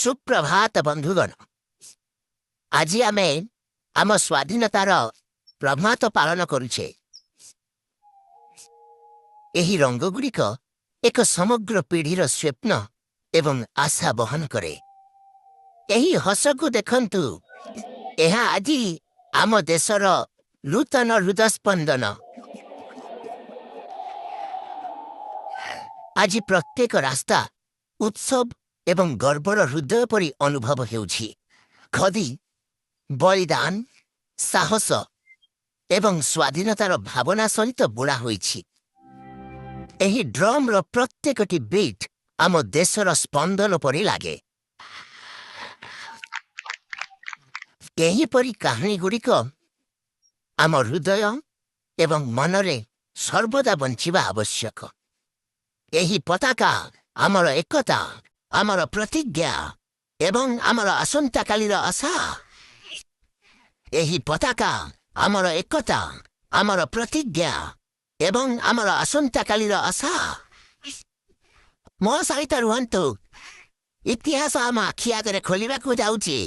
सुप्रभात बंधुगण। आज आमे आम स्वाधीनतार प्रभात पालन करुछे। एही रंगगुड़िक एक समग्र पीढ़ीर स्वप्न एवं आशा बहन करे। एही हसकु देखंतु, एहा आजी आम देशर नूतन हृदस्पंदन। आज प्रत्येक रास्ता उत्सव एवं गर्वर हृदय परी अनुभव हेउछि। खदी बलिदान साहस एवं स्वाधीनतार भावना सहित बुड़ा होइछि। एही ड्रम रो प्रत्येकटी बीट आम देशर स्पंदन परी लागे। एही परी कहानी गुड़िक आम हृदय एवं मनरे सर्वदा बंचिबा आवश्यक। एही पताका आमर एकता, आमर प्रतिज्ञा एवं आमर आसंता कालीर आशा। एही पताका आमर एकता, आमर प्रतिज्ञा एवं आमर आसंता कालीर आशा। मो सहित रुहंतु, इतिहास आम आखि आगरे खोलिबाकु जाउछि।